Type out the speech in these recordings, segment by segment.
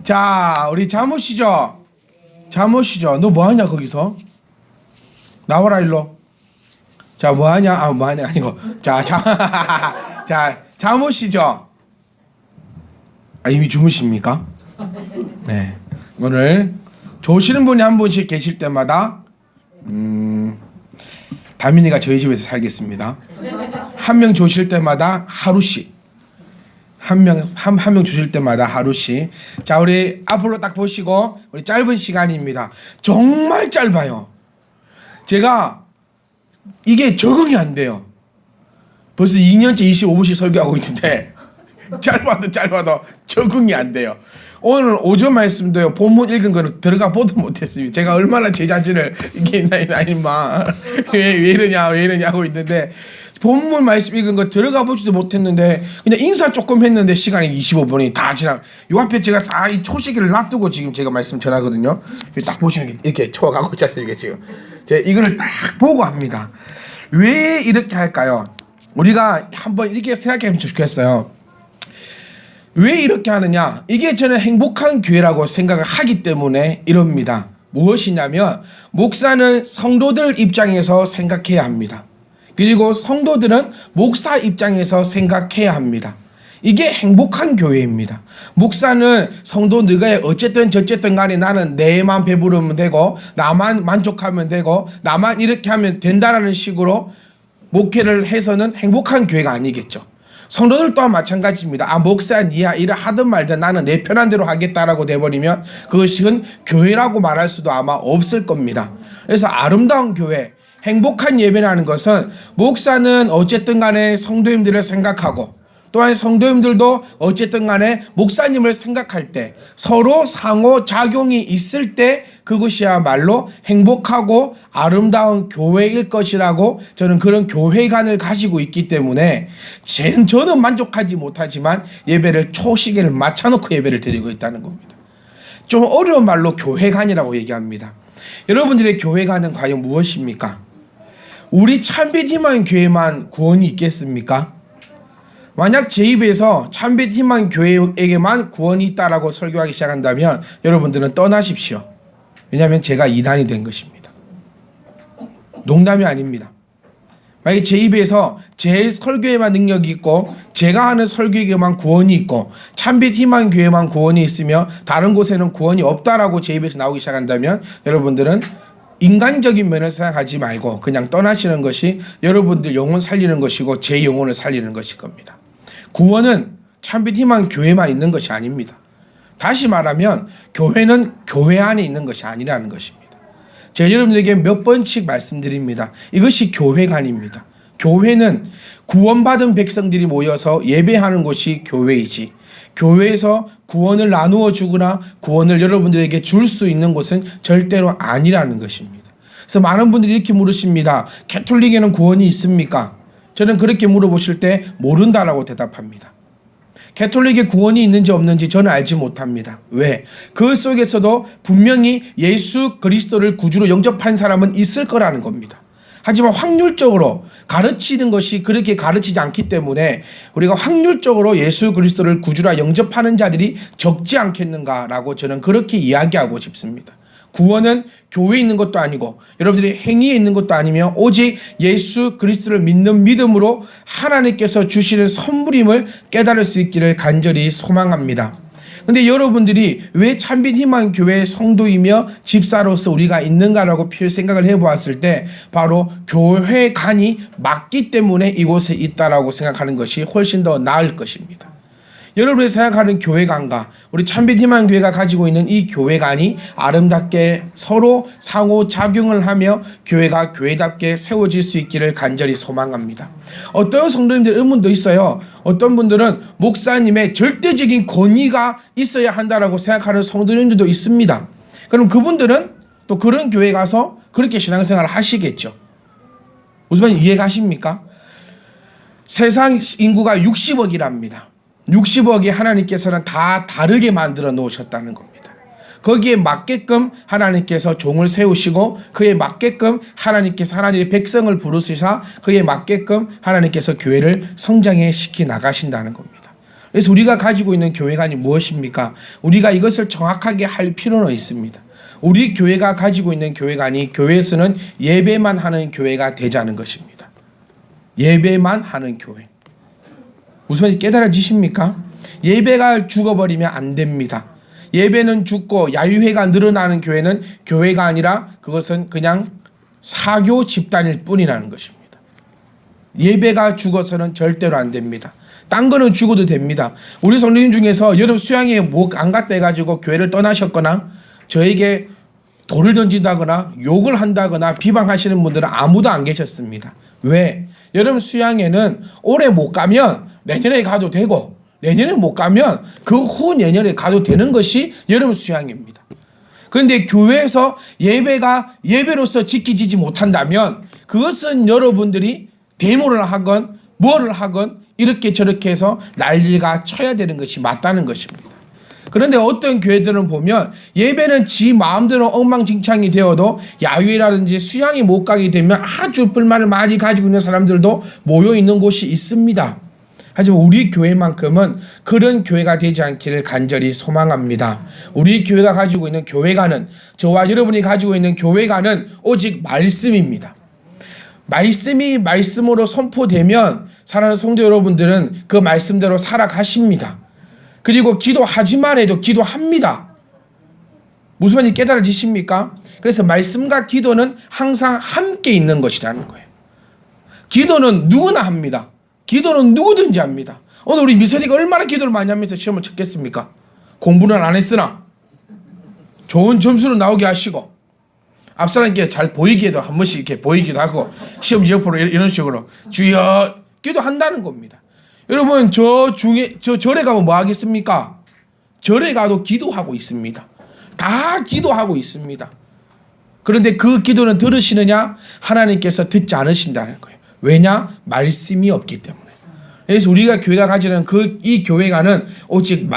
자, 우리 잠옷이죠? 잠옷이죠? 너 뭐하냐 거기서? 나와라 일로. 자, 뭐하냐? 아, 뭐하냐 아니고. 자, 자, 잠옷이죠? 아, 이미 주무십니까? 네. 오늘 조시는 분이 한 분씩 계실 때마다 다민이가 저희 집에서 살겠습니다. 한 명 조실 때마다 하루씩. 한 명 주실 때마다 하루씩. 자, 우리 앞으로 딱 보시고, 우리 짧은 시간입니다. 정말 짧아요. 제가 이게 적응이 안 돼요. 벌써 2년째 25분씩 설교하고 있는데 짧아도 적응이 안 돼요. 오늘 오전 말씀도요, 본문 읽은 거는 들어가 보도 못했습니다. 제가 얼마나 제 자신을 이게 나이마 왜 이러냐 하고 있는데, 본문 말씀 읽은 거 들어가 보지도 못했는데 그냥 인사 조금 했는데 시간이 25분이 다 지나. 요 앞에 제가 다 이 초시계를 놔두고 지금 제가 말씀 전하거든요. 딱 보시면 이렇게 쳐가고 있지 않습니까? 지금 제가 이거를 딱 보고 합니다. 왜 이렇게 할까요? 우리가 한번 이렇게 생각하면 좋겠어요. 왜 이렇게 하느냐? 이게 저는 행복한 교회라고 생각을 하기 때문에 이럽니다. 무엇이냐면, 목사는 성도들 입장에서 생각해야 합니다. 그리고 성도들은 목사 입장에서 생각해야 합니다. 이게 행복한 교회입니다. 목사는 성도 너가 어쨌든 저쨌든 간에 나는 내만 배부르면 되고 나만 만족하면 되고 나만 이렇게 하면 된다라는 식으로 목회를 해서는 행복한 교회가 아니겠죠. 성도들 또한 마찬가지입니다. 아, 목사 니야 이래 하든 말든 나는 내 편한 대로 하겠다라고 돼버리면 그것은 교회라고 말할 수도 아마 없을 겁니다. 그래서 아름다운 교회, 행복한 예배라는 것은 목사는 어쨌든 간에 성도님들을 생각하고 또한 성도님들도 어쨌든 간에 목사님을 생각할 때 서로 상호작용이 있을 때 그것이야말로 행복하고 아름다운 교회일 것이라고 저는 그런 교회관을 가지고 있기 때문에 저는 만족하지 못하지만 예배를 초시계를 맞춰놓고 예배를 드리고 있다는 겁니다. 좀 어려운 말로 교회관이라고 얘기합니다. 여러분들의 교회관은 과연 무엇입니까? 우리 참빛희망 교회만 구원이 있겠습니까? 만약 제 입에서 참빛희망 교회에게만 구원이 있다라고 설교하기 시작한다면 여러분들은 떠나십시오. 왜냐하면 제가 이단이 된 것입니다. 농담이 아닙니다. 만약 제 입에서 제 설교에만 능력이 있고 제가 하는 설교에게만 구원이 있고 참빛희망 교회만 구원이 있으며 다른 곳에는 구원이 없다라고 제 입에서 나오기 시작한다면 여러분들은 인간적인 면을 생각하지 말고 그냥 떠나시는 것이 여러분들 영혼 살리는 것이고 제 영혼을 살리는 것일 겁니다. 구원은 참빛희망 교회만 있는 것이 아닙니다. 다시 말하면 교회는 교회 안에 있는 것이 아니라는 것입니다. 제가 여러분들에게 몇 번씩 말씀드립니다. 이것이 교회관입니다. 교회는 구원받은 백성들이 모여서 예배하는 곳이 교회이지, 교회에서 구원을 나누어 주거나 구원을 여러분들에게 줄 수 있는 곳은 절대로 아니라는 것입니다. 그래서 많은 분들이 이렇게 물으십니다. 캐톨릭에는 구원이 있습니까? 저는 그렇게 물어보실 때 모른다라고 대답합니다. 캐톨릭에 구원이 있는지 없는지 저는 알지 못합니다. 왜? 그 속에서도 분명히 예수 그리스도를 구주로 영접한 사람은 있을 거라는 겁니다. 하지만 확률적으로 가르치는 것이 그렇게 가르치지 않기 때문에 우리가 확률적으로 예수 그리스도를 구주라 영접하는 자들이 적지 않겠는가라고 저는 그렇게 이야기하고 싶습니다. 구원은 교회에 있는 것도 아니고 여러분들이 행위에 있는 것도 아니며 오직 예수 그리스도를 믿는 믿음으로 하나님께서 주시는 선물임을 깨달을 수 있기를 간절히 소망합니다. 근데 여러분들이 왜 참빛희망 교회 성도이며 집사로서 우리가 있는가라고 생각을 해보았을 때 바로 교회관이 맞기 때문에 이곳에 있다라고 생각하는 것이 훨씬 더 나을 것입니다. 여러분이 생각하는 교회관과 우리 참빛희망 교회가 가지고 있는 이 교회관이 아름답게 서로 상호작용을 하며 교회가 교회답게 세워질 수 있기를 간절히 소망합니다. 어떤 성도님들 의문도 있어요. 어떤 분들은 목사님의 절대적인 권위가 있어야 한다라고 생각하는 성도님들도 있습니다. 그럼 그분들은 또 그런 교회 가서 그렇게 신앙생활을 하시겠죠. 무슨 말인지 이해가십니까? 세상 인구가 60억이랍니다. 60억이 하나님께서는 다 다르게 만들어 놓으셨다는 겁니다. 거기에 맞게끔 하나님께서 종을 세우시고 그에 맞게끔 하나님께서 하나님의 백성을 부르시사 그에 맞게끔 하나님께서 교회를 성장해 시키 나가신다는 겁니다. 그래서 우리가 가지고 있는 교회관이 무엇입니까? 우리가 이것을 정확하게 할 필요는 있습니다. 우리 교회가 가지고 있는 교회관이 교회에서는 예배만 하는 교회가 되자는 것입니다. 예배만 하는 교회. 무슨 말인지 깨달아지십니까? 예배가 죽어버리면 안 됩니다. 예배는 죽고 야유회가 늘어나는 교회는 교회가 아니라 그것은 그냥 사교 집단일 뿐이라는 것입니다. 예배가 죽어서는 절대로 안 됩니다. 딴 거는 죽어도 됩니다. 우리 성도님 중에서 여름 수양에 목 안 갔다 해가지고 교회를 떠나셨거나 저에게 돌을 던진다거나 욕을 한다거나 비방하시는 분들은 아무도 안 계셨습니다. 왜? 여름 수양에는 올해 못 가면 내년에 가도 되고 내년에 못 가면 그 후 내년에 가도 되는 것이 여름 수양입니다. 그런데 교회에서 예배가 예배로서 지켜지지 못한다면 그것은 여러분들이 데모를 하건 뭐를 하건 이렇게 저렇게 해서 난리가 쳐야 되는 것이 맞다는 것입니다. 그런데 어떤 교회들은 보면 예배는 지 마음대로 엉망진창이 되어도 야유회라든지 수양이 못 가게 되면 아주 불만을 많이 가지고 있는 사람들도 모여 있는 곳이 있습니다. 하지만 우리 교회만큼은 그런 교회가 되지 않기를 간절히 소망합니다. 우리 교회가 가지고 있는 교회관은, 저와 여러분이 가지고 있는 교회관은 오직 말씀입니다. 말씀이 말씀으로 선포되면 사랑하는 성도 여러분들은 그 말씀대로 살아가십니다. 그리고 기도하지만 해도 기도합니다. 무슨 말인지 깨달아지십니까? 그래서 말씀과 기도는 항상 함께 있는 것이라는 거예요. 기도는 누구나 합니다. 기도는 누구든지 합니다. 오늘 우리 미선이가 얼마나 기도를 많이 하면서 시험을 쳤겠습니까? 공부는 안 했으나 좋은 점수를 나오게 하시고 앞사람께 잘 보이기에도 한 번씩 이렇게 보이기도 하고 시험 옆으로 이런 식으로 주여 기도한다는 겁니다. 여러분 저 절에 가면 뭐 하겠습니까? 절에 가도 기도하고 있습니다. 다 기도하고 있습니다. 그런데 그 기도는 들으시느냐? 하나님께서 듣지 않으신다는 거예요. 왜냐? 말씀이 없기 때문에. 그래서 우리가 교회가 가지는 이 교회가는 오직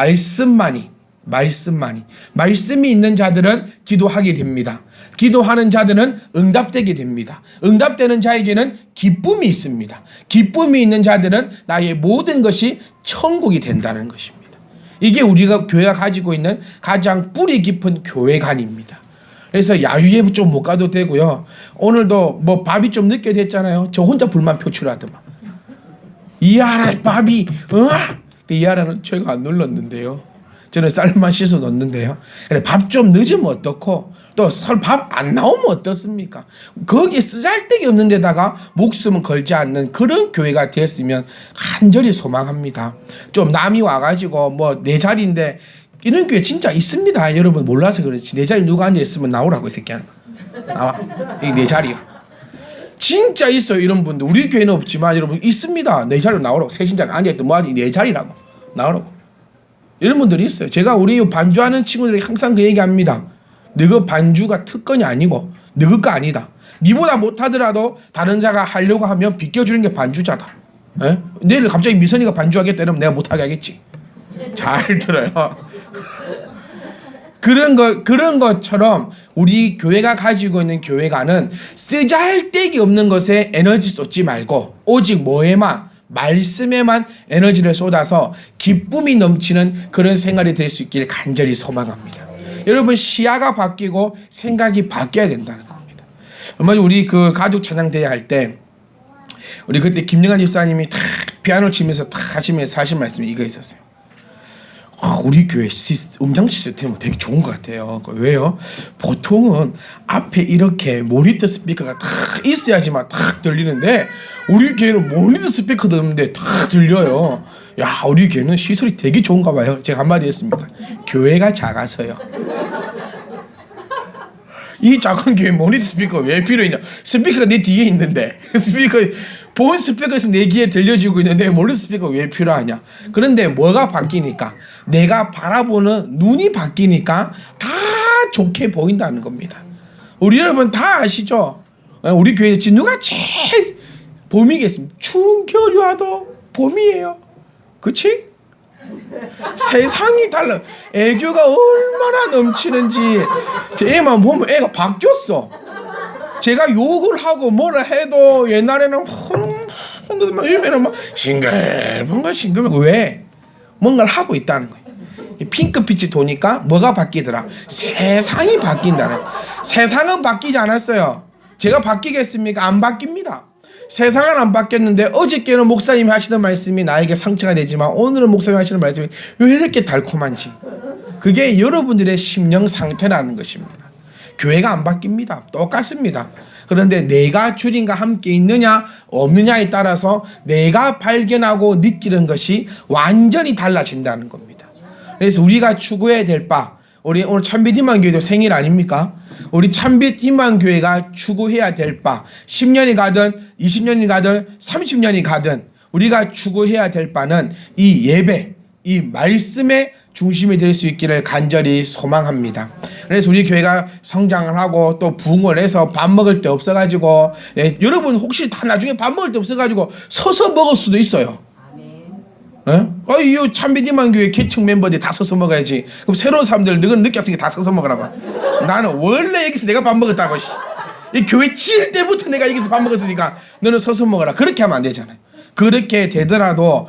말씀이 있는 자들은 기도하게 됩니다. 기도하는 자들은 응답되게 됩니다. 응답되는 자에게는 기쁨이 있습니다. 기쁨이 있는 자들은 나의 모든 것이 천국이 된다는 것입니다. 이게 우리가 교회가 가지고 있는 가장 뿌리 깊은 교회관입니다. 그래서 야유회 좀 못 가도 되고요. 오늘도 뭐 밥이 좀 늦게 됐잖아요. 저 혼자 불만 표출하더만. 이하라 밥이 이하라는 제가 안 눌렀는데요. 저는 쌀만 씻어 넣는데요. 그래 밥 좀 늦으면 어떻고 또 밥 안 나오면 어떻습니까? 거기에 쓰잘데기 없는 데다가 목숨은 걸지 않는 그런 교회가 되었으면 간절히 소망합니다. 좀 남이 와가지고 뭐 내 자리인데 이런 교회 진짜 있습니다. 여러분 몰라서 그렇지. 내 자리 누가 앉아있으면 나오라고 이 새끼야. 나와. 이게 내 자리야. 진짜 있어요 이런 분들. 우리 교회는 없지만 여러분 있습니다. 내 자리로 나오라고. 새신자가 앉아있던 뭐하지 내 자리라고 나오라고. 이런 분들이 있어요. 제가 우리 반주하는 친구들이 항상 그 얘기합니다. 너그 반주가 특권이 아니고 너그가 아니다. 니보다 못하더라도 다른 자가 하려고 하면 비껴주는 게 반주자다. 에? 내일 갑자기 미선이가 반주하겠다 이러면 내가 못하게 하겠지. 잘 들어요. 그런 것처럼 우리 교회가 가지고 있는 교회관은 쓰잘데기 없는 것에 에너지 쏟지 말고 오직 뭐에만 말씀에만 에너지를 쏟아서 기쁨이 넘치는 그런 생활이 될 수 있기를 간절히 소망합니다. 여러분 시야가 바뀌고 생각이 바뀌어야 된다는 겁니다. 얼마 전에 우리 그 가족 찬양대회 할 때 우리 그때 김영환 집사님이 탁 피아노 치면서 탁 하시면서 하신 말씀이 이거 있었어요. 우리 교회 음장 시스템은 되게 좋은 것 같아요. 왜요? 보통은 앞에 이렇게 모니터 스피커가 탁 있어야지만 탁 들리는데 우리 교회는 모니터 스피커도 없는데 탁 들려요. 야, 우리 교회는 시설이 되게 좋은가 봐요. 제가 한마디 했습니다. 교회가 작아서요. 이 작은 교회 모니터 스피커 왜 필요했냐? 스피커가 내 뒤에 있는데 본 스피커에서 내 귀에 들려지고 있는데 모니터 스피커 왜 필요하냐? 그런데 뭐가 바뀌니까 내가 바라보는 눈이 바뀌니까 다 좋게 보인다는 겁니다. 우리 여러분 다 아시죠? 우리 교회에 지금 누가 제일 봄이겠습니까? 추운 겨울이 와도 봄이에요. 그치? 세상이 달라. 애교가 얼마나 넘치는지 제 애만 보면 애가 바뀌었어. 제가 욕을 하고 뭐라 해도 옛날에는 막 싱글벙글 왜? 뭔가를 하고 있다는 거예요. 핑크빛이 도니까 뭐가 바뀌더라? 세상이 바뀐다네. 세상은 바뀌지 않았어요. 제가 바뀌겠습니까? 안 바뀝니다. 세상은 안 바뀌었는데 어저께는 목사님이 하시는 말씀이 나에게 상처가 되지만 오늘은 목사님이 하시는 말씀이 왜 이렇게 달콤한지, 그게 여러분들의 심령 상태라는 것입니다. 교회가 안 바뀝니다. 똑같습니다. 그런데 내가 주님과 함께 있느냐 없느냐에 따라서 내가 발견하고 느끼는 것이 완전히 달라진다는 겁니다. 그래서 우리가 추구해야 될 바, 우리 오늘 참빛 희망교회도 생일 아닙니까? 우리 참빛 희망교회가 추구해야 될 바, 10년이 가든 20년이 가든 30년이 가든 우리가 추구해야 될 바는 이 예배, 이 말씀의 중심이 될 수 있기를 간절히 소망합니다. 그래서 우리 교회가 성장을 하고 또 부흥을 해서 밥 먹을 데 없어가지고, 여러분 혹시 다 나중에 밥 먹을 데 없어가지고 서서 먹을 수도 있어요. 이 참빛희망교회 개척 멤버들이 다 서서 먹어야지. 그럼 새로운 사람들 너는 느꼈으니까 다 서서 먹으라고. 나는 원래 여기서 내가 밥 먹었다고. 이 교회 칠 때부터 내가 여기서 밥 먹었으니까 너는 서서 먹어라. 그렇게 하면 안 되잖아요. 그렇게 되더라도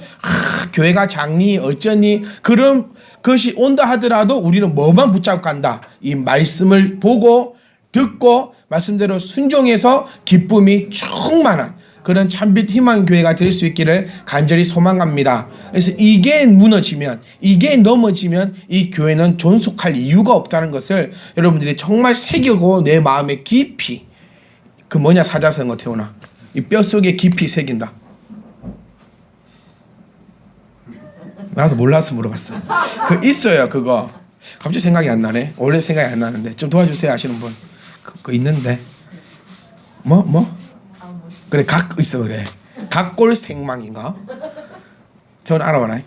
교회가 작니 어쩌니 그런 것이 온다 하더라도 우리는 뭐만 붙잡고 간다. 이 말씀을 보고 듣고 말씀대로 순종해서 기쁨이 충만한 그런 참빛 희망교회가 될 수 있기를 간절히 소망합니다. 그래서 이게 무너지면, 이게 넘어지면 이 교회는 존속할 이유가 없다는 것을 여러분들이 정말 새기고 내 마음에 깊이, 그 뭐냐 사자성어 태우나, 이 뼛속에 깊이 새긴다. 나도 몰라서 물어봤어. 그 있어요 그거. 갑자기 생각이 안 나네. 원래 생각이 안 나는데 좀 도와주세요 하시는 분. 그거 있는데 뭐? 그래 각 있어. 그래 각골생망인가? 태원 알아봐라.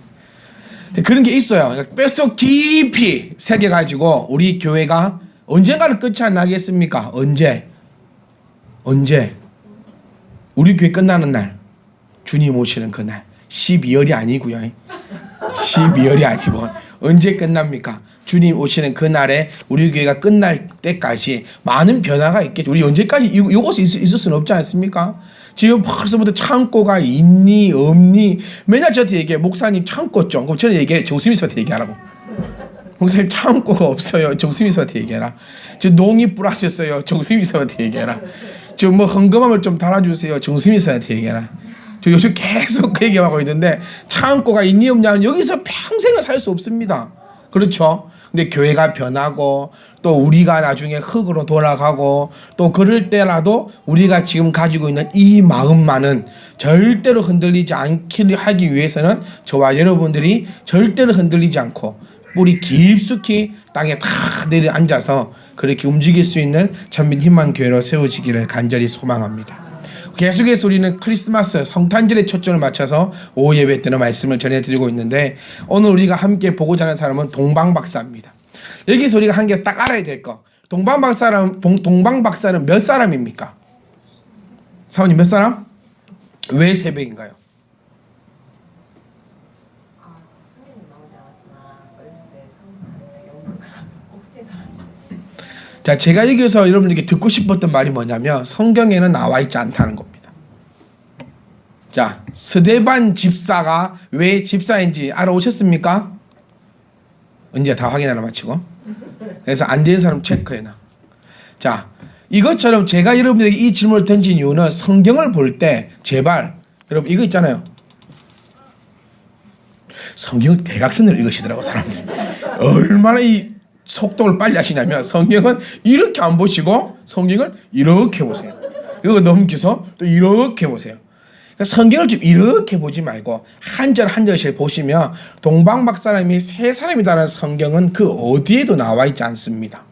그런 게 있어요. 그러니까 뼛속 깊이 새겨가지고 우리 교회가 언젠가는 끝이 안 나겠습니까? 언제? 우리 교회 끝나는 날, 주님 오시는 그날. 12월이 아니고요. 12월이 아니고 언제 끝납니까? 주님 오시는 그날에 우리 교회가 끝날 때까지 많은 변화가 있겠죠. 우리 언제까지 이곳에 있을 수는 없지 않습니까? 지금 벌써부터 창고가 있니 없니 맨날 저한테 얘기해. 목사님 창고 좀. 그럼 저는 얘기해. 정수미서한테 얘기하라고. 목사님 창고가 없어요. 정수미서한테 얘기해라. 저 농이 뿌라졌어요. 정수미서한테 얘기해라. 저 뭐 헌금함을 좀 달아주세요. 정수미서한테 얘기해라. 저 요즘 계속 그 얘기하고 있는데 창고가 있니 없냐는 여기서 평생을 살 수 없습니다. 그렇죠? 근데 교회가 변하고 또 우리가 나중에 흙으로 돌아가고 또 그럴 때라도 우리가 지금 가지고 있는 이 마음만은 절대로 흔들리지 않기 하기 위해서는 저와 여러분들이 절대로 흔들리지 않고 뿌리 깊숙이 땅에 다 내려앉아서 그렇게 움직일 수 있는 참빛 희망교회로 세워지기를 간절히 소망합니다. 계속해서 우리는 크리스마스 성탄절에 초점을 맞춰서 오후 예배 때는 말씀을 전해드리고 있는데 오늘 우리가 함께 보고자 하는 사람은 동방박사입니다. 여기서 우리가 한 개 딱 알아야 될 거. 동방박사는 몇 사람입니까? 사모님 몇 사람? 왜 새벽인가요? 자, 제가 여기서 여러분들께 듣고 싶었던 말이 뭐냐면 성경에는 나와 있지 않다는 겁니다. 자, 스데반 집사가 왜 집사인지 알아오셨습니까? 언제 다 확인하러 마치고. 그래서 안 되는 사람 체크해놔. 자, 이것처럼 제가 여러분들에게 이 질문을 던진 이유는 성경을 볼 때 제발 여러분 이거 있잖아요. 성경 대각선으로 읽으시더라고 사람들이. 얼마나 이 속독을 빨리 하시냐면 성경은 이렇게 안 보시고 성경을 이렇게 보세요. 이거 넘겨서 또 이렇게 보세요. 그러니까 성경을 좀 이렇게 보지 말고 한 절 한 절씩 보시면 동방박사람이 세 사람이다라는 성경은 그 어디에도 나와 있지 않습니다.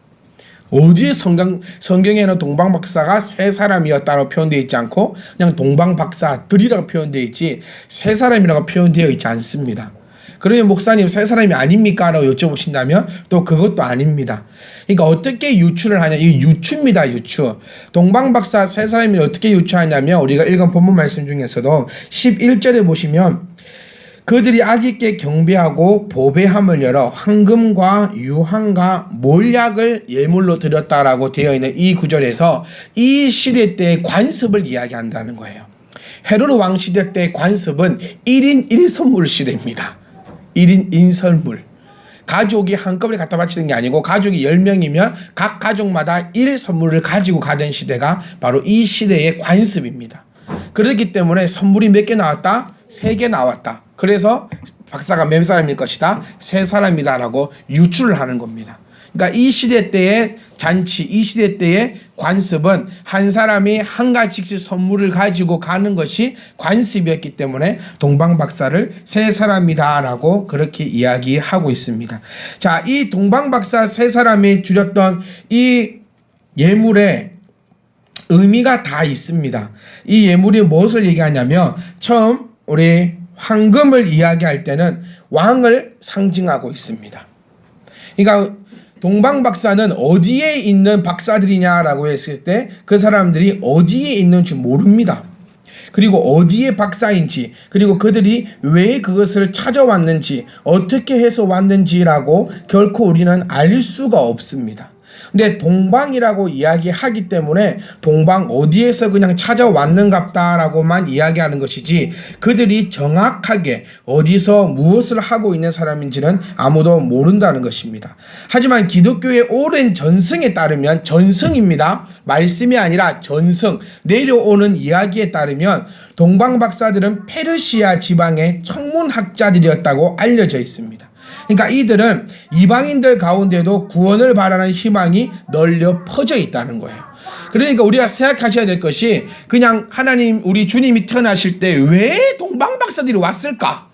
어디에 성경에는 동방박사가 세 사람이었다고 표현되어 있지 않고 그냥 동방박사들이라고 표현되어 있지 세 사람이라고 표현되어 있지 않습니다. 그러면 목사님 세 사람이 아닙니까? 라고 여쭤보신다면 또 그것도 아닙니다. 그러니까 어떻게 유추를 하냐. 이 유추입니다. 유추. 동방박사 세 사람이 어떻게 유추하냐면 우리가 읽은 본문 말씀 중에서도 11절에 보시면 그들이 아기께 경배하고 보배함을 열어 황금과 유황과 몰약을 예물로 드렸다라고 되어 있는 이 구절에서 이 시대 때의 관습을 이야기한다는 거예요. 헤로드 왕 시대 때 관습은 1인 1선물 시대입니다. 1인 인설물. 가족이 한꺼번에 갖다 바치는 게 아니고 가족이 10명이면 각 가족마다 1 선물을 가지고 가던 시대가 바로 이 시대의 관습입니다. 그렇기 때문에 선물이 몇 개 나왔다? 3개 나왔다. 그래서 박사가 몇 사람일 것이다? 3사람이다 라고 유추를 하는 겁니다. 그러니까 이 시대 때의 잔치, 이 시대 때의 관습은 한 사람이 한 가지씩 선물을 가지고 가는 것이 관습이었기 때문에 동방박사를 3사람이다 라고 그렇게 이야기하고 있습니다. 자, 이 동방박사 3사람이 주렸던 이 예물에 의미가 다 있습니다. 이 예물이 무엇을 얘기하냐면 처음 우리 황금을 이야기할 때는 왕을 상징하고 있습니다. 그러니까 동방박사는 어디에 있는 박사들이냐라고 했을 때 그 사람들이 어디에 있는지 모릅니다. 그리고 어디에 박사인지, 그리고 그들이 왜 그것을 찾아왔는지, 어떻게 해서 왔는지라고 결코 우리는 알 수가 없습니다. 근데 동방이라고 이야기하기 때문에 동방 어디에서 그냥 찾아왔는갑다라고만 이야기하는 것이지 그들이 정확하게 어디서 무엇을 하고 있는 사람인지는 아무도 모른다는 것입니다. 하지만 기독교의 오랜 전승에 따르면, 전승입니다. 말씀이 아니라 전승, 내려오는 이야기에 따르면 동방박사들은 페르시아 지방의 천문학자들이었다고 알려져 있습니다. 그러니까 이들은 이방인들 가운데도 구원을 바라는 희망이 널려 퍼져 있다는 거예요. 그러니까 우리가 생각하셔야 될 것이 그냥 하나님, 우리 주님이 태어나실 때 왜 동방박사들이 왔을까?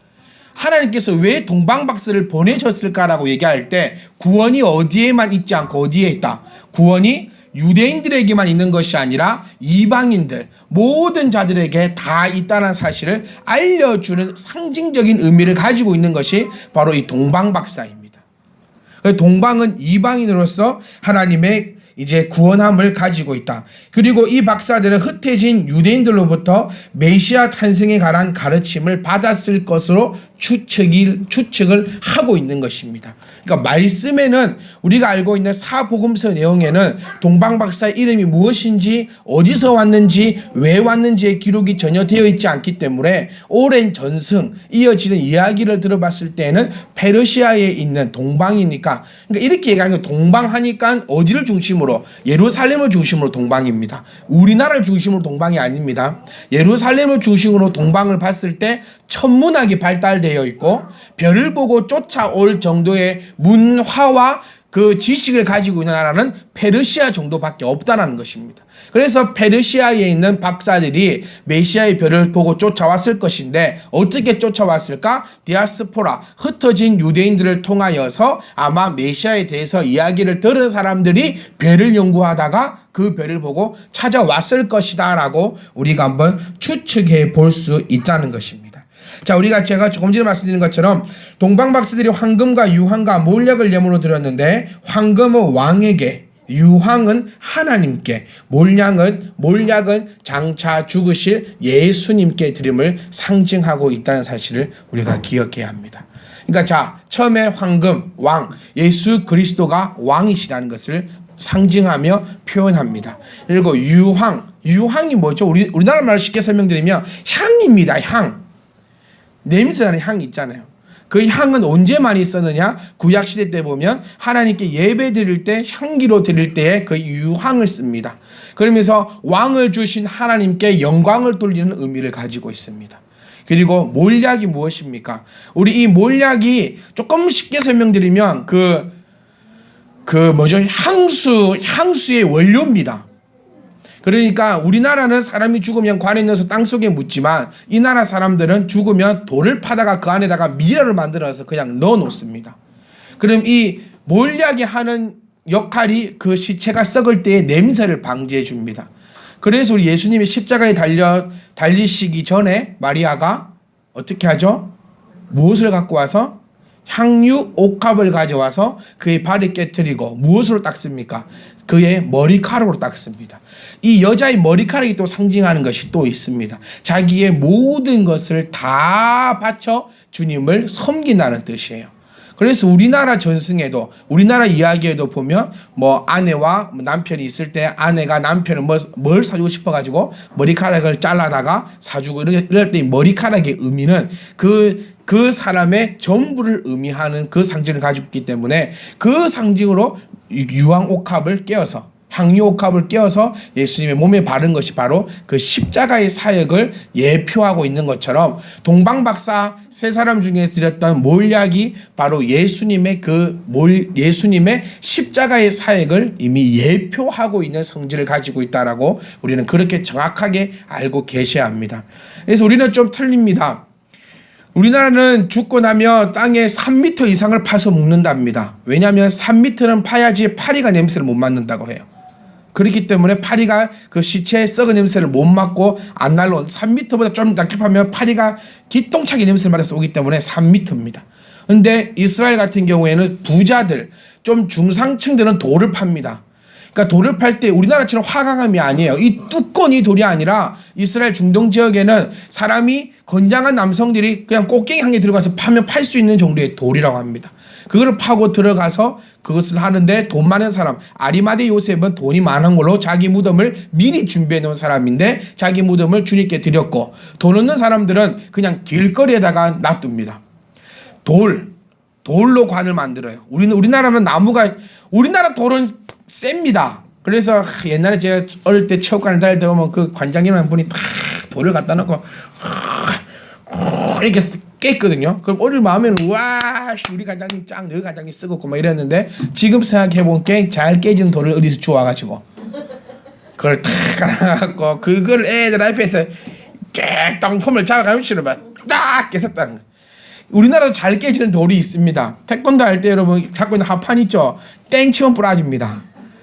하나님께서 왜 동방박사를 보내셨을까라고 얘기할 때 구원이 어디에만 있지 않고 어디에 있다? 구원이 유대인들에게만 있는 것이 아니라 이방인들 모든 자들에게 다 있다는 사실을 알려주는 상징적인 의미를 가지고 있는 것이 바로 이 동방박사입니다. 동방은 이방인으로서 하나님의 이제 구원함을 가지고 있다. 그리고 이 박사들은 흩어진 유대인들로부터 메시아 탄생에 관한 가르침을 받았을 것으로 추측을 하고 있는 것입니다. 그러니까 말씀에는 우리가 알고 있는 사복음서 내용에는 동방박사의 이름이 무엇인지, 어디서 왔는지, 왜 왔는지의 기록이 전혀 되어 있지 않기 때문에 오랜 전승, 이어지는 이야기를 들어봤을 때는 페르시아에 있는 동방이니까, 그러니까 이렇게 얘기하는 거, 동방하니까 어디를 중심으로? 예루살렘을 중심으로 동방입니다. 우리나라를 중심으로 동방이 아닙니다. 예루살렘을 중심으로 동방을 봤을 때 천문학이 발달되어 있고 별을 보고 쫓아올 정도의 문화와 그 지식을 가지고 있는 나라는 페르시아 정도밖에 없다는 것입니다. 그래서 페르시아에 있는 박사들이 메시아의 별을 보고 쫓아왔을 것인데 어떻게 쫓아왔을까? 디아스포라, 흩어진 유대인들을 통하여서 아마 메시아에 대해서 이야기를 들은 사람들이 별을 연구하다가 그 별을 보고 찾아왔을 것이다 라고 우리가 한번 추측해 볼 수 있다는 것입니다. 자, 우리가 제가 조금 전에 말씀드린 것처럼 동방박사들이 황금과 유황과 몰약을 예물로 드렸는데 황금은 왕에게, 유황은 하나님께, 몰약은 장차 죽으실 예수님께 드림을 상징하고 있다는 사실을 우리가 기억해야 합니다. 그러니까 자, 처음에 황금, 왕, 예수 그리스도가 왕이시라는 것을 상징하며 표현합니다. 그리고 유황이 뭐죠? 우리나라 말로 쉽게 설명드리면 향입니다. 향. 냄새나는 향이 있잖아요. 그 향은 언제 많이 썼느냐? 구약시대 때 보면 하나님께 예배 드릴 때, 향기로 드릴 때에 그 유황을 씁니다. 그러면서 왕을 주신 하나님께 영광을 돌리는 의미를 가지고 있습니다. 그리고 몰약이 무엇입니까? 우리 이 몰약이 조금 쉽게 설명드리면 향수의 원료입니다. 그러니까 우리나라는 사람이 죽으면 관에 넣어서 땅속에 묻지만 이 나라 사람들은 죽으면 돌을 파다가 그 안에다가 미라를 만들어서 그냥 넣어 놓습니다. 그럼 이 몰약이 하는 역할이 그 시체가 썩을 때의 냄새를 방지해 줍니다. 그래서 우리 예수님이 십자가에 달리시기 전에 마리아가 어떻게 하죠? 무엇을 갖고 와서? 향유 옥합을 가져와서 그의 발에 깨뜨리고 무엇으로 닦습니까? 그의 머리카락으로 닦습니다. 이 여자의 머리카락이 또 상징하는 것이 또 있습니다. 자기의 모든 것을 다 바쳐 주님을 섬긴다는 뜻이에요. 그래서 우리나라 전승에도, 우리나라 이야기에도 보면 뭐 아내와 남편이 있을 때 아내가 남편을 뭘 사주고 싶어가지고 머리카락을 잘라다가 사주고 이럴 때 머리카락의 의미는 그 그 사람의 전부를 의미하는 그 상징을 가지고 있기 때문에 그 상징으로 유황옥합을 깨어서 향유옥합을 깨어서 예수님의 몸에 바른 것이 바로 그 십자가의 사역을 예표하고 있는 것처럼 동방박사 세 사람 중에 드렸던 몰약이 바로 예수님의 예수님의 십자가의 사역을 이미 예표하고 있는 성질을 가지고 있다라고 우리는 그렇게 정확하게 알고 계셔야 합니다. 그래서 우리는 좀 틀립니다. 우리나라는 죽고 나면 땅에 3m 이상을 파서 묵는답니다. 왜냐하면 3m는 파야지 파리가 냄새를 못 맡는다고 해요. 그렇기 때문에 파리가 그 시체의 썩은 냄새를 못 맡고 안 날라온 3m보다 좀 낮게 파면 파리가 기똥차게 냄새를 맡아서 오기 때문에 3m입니다. 근데 이스라엘 같은 경우에는 부자들, 좀 중상층들은 돌을 팝니다. 그러니까 돌을 팔 때 우리나라처럼 화강암이 아니에요. 이 두꺼운 돌이 아니라 이스라엘 중동 지역에는 사람이 건장한 남성들이 그냥 꽃갱이 한 개 들어가서 파면 팔 수 있는 정도의 돌이라고 합니다. 그걸 파고 들어가서 그것을 하는데 돈 많은 사람, 아리마대 요셉은 돈이 많은 걸로 자기 무덤을 미리 준비해 놓은 사람인데 자기 무덤을 주님께 드렸고, 돈 없는 사람들은 그냥 길거리에다가 놔둡니다. 돌로 관을 만들어요. 우리나라는 우리나라 돌은 셉니다. 그래서 옛날에 제가 어릴 때 체육관을 다닐 때 보면 그 관장님이라는 분이 딱 돌을 갖다 놓고 이렇게 깼거든요. 그럼 어릴 마음에는 와 우리 관장님 짱, 너희 관장님 쓰고 막 이랬는데, 지금 생각해보면 잘 깨지는 돌을 어디서 주워가지고 그걸 탁 깔아갖고 그걸 애들 앞에서 땅폼을 잡아가면서 딱 깨졌다는 거예요. 우리나라도 잘 깨지는 돌이 있습니다. 태권도 할 때 여러분 잡고 있는 하판 있죠? 땡 치면 부러집니다.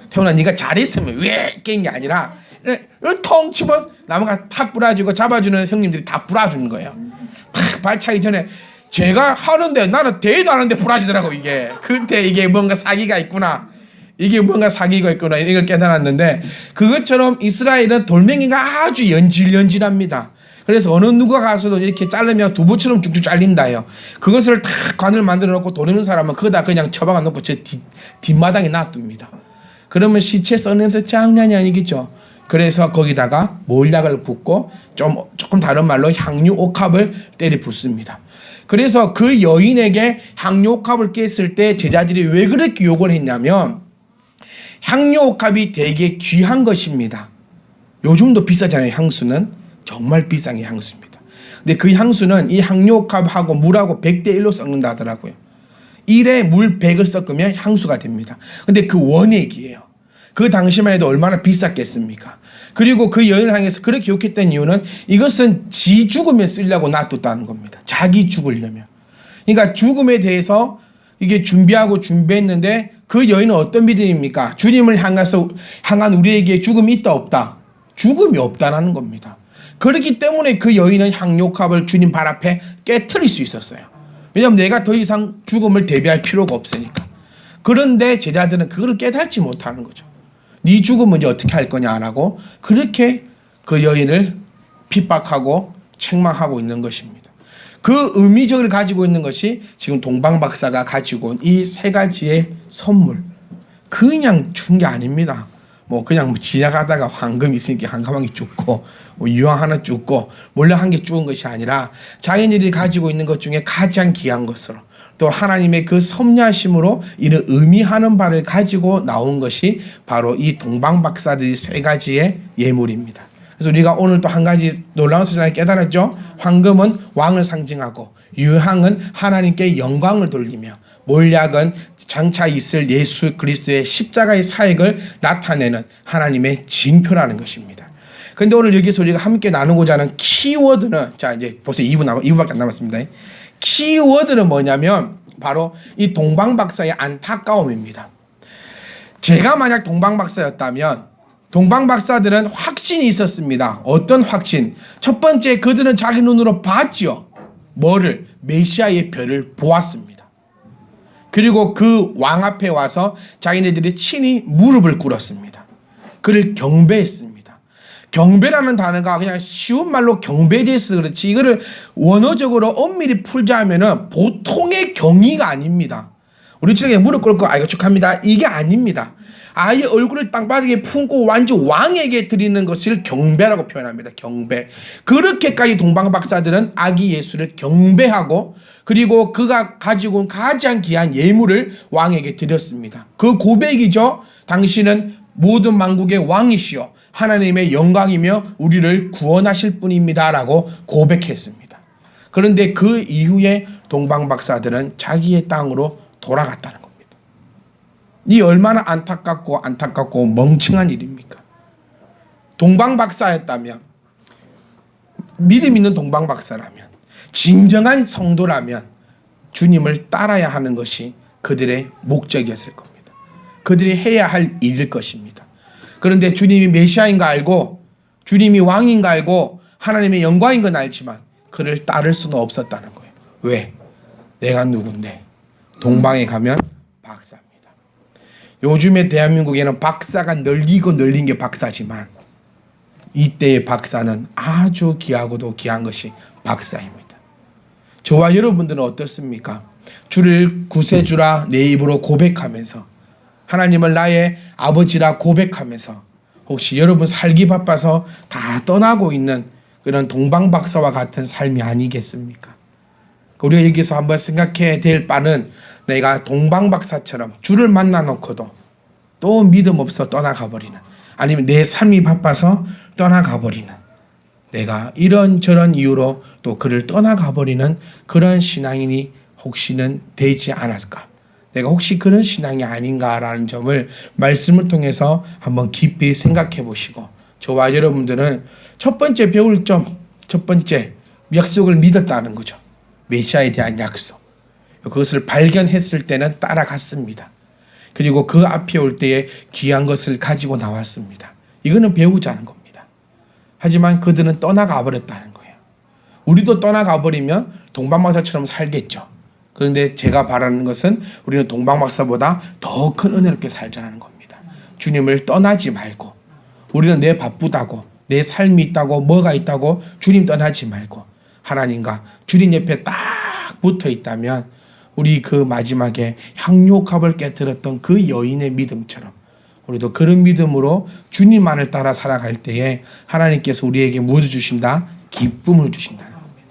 태훈아 네가 잘했으면 왜 깬 게 아니라 통 치면 나무가 탁 부러지고 잡아주는 형님들이 다 부러주는 거예요. 탁 발차기 전에 제가 하는데 나는 대도 안 하는데 부러지더라고. 이게 그때 이게 뭔가 사기가 있구나, 이걸 깨달았는데, 그것처럼 이스라엘은 돌멩이가 아주 연질연질합니다. 그래서 어느 누가 가서도 이렇게 자르면 두부처럼 쭉쭉 잘린다요. 그것을 탁 관을 만들어 놓고 돈 없는 사람은 그거다 그냥 처박아 놓고 저 뒷마당에 놔둡니다. 그러면 시체 썩는 냄새 장난이 아니겠죠. 그래서 거기다가 몰약을 붓고 조금 다른 말로 향유옥합을 때려 붓습니다. 그래서 그 여인에게 향유옥합을 깼을 때 제자들이 왜 그렇게 욕을 했냐면, 향유옥합이 되게 귀한 것입니다. 요즘도 비싸잖아요. 향수는 정말 비싼 게 향수입니다. 근데 그 향수는 이 향유옥합하고 물하고 100대 1로 섞는다 하더라고요. 1에 물 100을 섞으면 향수가 됩니다. 근데 그 원액이에요. 그 당시만 해도 얼마나 비쌌겠습니까? 그리고 그 여인을 향해서 그렇게 욕했던 이유는 이것은 지 죽으면 쓰려고 놔뒀다는 겁니다. 자기 죽으려면. 그러니까 죽음에 대해서 이게 준비했는데 그 여인은 어떤 믿음입니까? 주님을 향한 우리에게 죽음이 있다 없다? 죽음이 없다라는 겁니다. 그렇기 때문에 그 여인은 향유옥합을 주님 발 앞에 깨트릴 수 있었어요. 왜냐하면 내가 더 이상 죽음을 대비할 필요가 없으니까. 그런데 제자들은 그걸 깨닫지 못하는 거죠. 네 죽음은 이제 어떻게 할 거냐라고 그렇게 그 여인을 핍박하고 책망하고 있는 것입니다. 그 의미적을 가지고 있는 것이 지금 동방박사가 가지고 온 이 세 가지의 선물. 그냥 준 게 아닙니다. 그냥 지나가다가 황금이 있으니까 황금하게 줍고 유황 하나 줍고 몰래 한 개 주은 것이 아니라 자기들이 가지고 있는 것 중에 가장 귀한 것으로, 또 하나님의 그 섭리하심으로 이를 의미하는 바를 가지고 나온 것이 바로 이 동방박사들이 세 가지의 예물입니다. 그래서 우리가 오늘 또 한 가지 놀라운 사실을 깨달았죠. 황금은 왕을 상징하고, 유황은 하나님께 영광을 돌리며, 몰약은 장차 있을 예수 그리스도의 십자가의 사역을 나타내는 하나님의 징표라는 것입니다. 근데 오늘 여기서 우리가 함께 나누고자 하는 키워드는, 자 이제 벌써 2부밖에 안 남았습니다. 키워드는 뭐냐면 바로 이 동방박사의 안타까움입니다. 제가 만약 동방박사였다면 동방박사들은 확신이 있었습니다. 어떤 확신? 첫 번째, 그들은 자기 눈으로 봤죠. 뭐를? 메시아의 별을 보았습니다. 그리고 그 왕 앞에 와서 자기네들이 친히 무릎을 꿇었습니다. 그를 경배했습니다. 경배라는 단어가 그냥 쉬운 말로 경배제에서 그렇지, 이거를 원어적으로 엄밀히 풀자면은 보통의 경의가 아닙니다. 우리처럼 무릎 꿇고 아이고 축하합니다 이게 아닙니다. 아예 얼굴을 땅바닥에 품고 완전 왕에게 드리는 것을 경배라고 표현합니다. 경배. 그렇게까지 동방박사들은 아기 예수를 경배하고 그리고 그가 가지고 온 가장 귀한 예물을 왕에게 드렸습니다. 그 고백이죠. 당신은 모든 만국의 왕이시여 하나님의 영광이며 우리를 구원하실 분입니다 라고 고백했습니다. 그런데 그 이후에 동방박사들은 자기의 땅으로 돌아갔다는 겁니다. 이 얼마나 안타깝고 멍청한 일입니까? 동방박사였다면, 믿음 있는 동방박사라면, 진정한 성도라면 주님을 따라야 하는 것이 그들의 목적이었을 겁니다. 그들이 해야 할 일일 것입니다. 그런데 주님이 메시아인 거 알고 주님이 왕인 거 알고 하나님의 영광인 건 알지만 그를 따를 수는 없었다는 거예요. 왜? 내가 누군데? 동방에 가면 박사입니다. 요즘에 대한민국에는 박사가 널리고 널린 게 박사지만 이때의 박사는 아주 귀하고도 귀한 것이 박사입니다. 저와 여러분들은 어떻습니까? 주를 구세주라 내 입으로 고백하면서 하나님을 나의 아버지라 고백하면서 혹시 여러분 살기 바빠서 다 떠나고 있는 그런 동방박사와 같은 삶이 아니겠습니까? 우리가 여기서 한번 생각해야 될 바는 내가 동방박사처럼 주를 만나놓고도 또 믿음 없어 떠나가버리는 아니면 내 삶이 바빠서 떠나가버리는 내가 이런저런 이유로 또 그를 떠나가버리는 그런 신앙인이 혹시는 되지 않았을까? 내가 혹시 그런 신앙이 아닌가라는 점을 말씀을 통해서 한번 깊이 생각해 보시고 저와 여러분들은 첫 번째 배울 점, 첫 번째 약속을 믿었다는 거죠. 메시아에 대한 약속. 그것을 발견했을 때는 따라갔습니다. 그리고 그 앞에 올 때에 귀한 것을 가지고 나왔습니다. 이거는 배우자는 겁니다. 하지만 그들은 떠나가 버렸다는 거예요. 우리도 떠나가 버리면 동방박사처럼 살겠죠. 그런데 제가 바라는 것은 우리는 동방박사보다 더 큰 은혜롭게 살자는 겁니다. 주님을 떠나지 말고 우리는 내 바쁘다고 내 삶이 있다고 뭐가 있다고 주님 떠나지 말고 하나님과 주님 옆에 딱 붙어 있다면 우리 그 마지막에 향료컵을 깨뜨렸던 그 여인의 믿음처럼 우리도 그런 믿음으로 주님만을 따라 살아갈 때에 하나님께서 우리에게 무엇을 주신다? 기쁨을 주신다는 겁니다.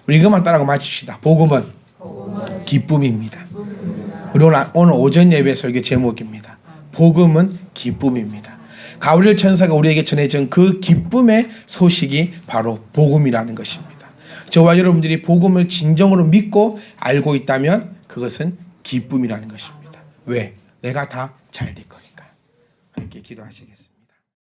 우리 이것만 따라고 마칩시다. 복음은 기쁨입니다. 우리 오늘 오전 예배 설교 제목입니다. 복음은 기쁨입니다. 가브리엘 천사가 우리에게 전해준 그 기쁨의 소식이 바로 복음이라는 것입니다. 저와 여러분들이 복음을 진정으로 믿고 알고 있다면 그것은 기쁨이라는 것입니다. 왜? 내가 다 잘 될 거니까. 함께 기도하시겠습니다.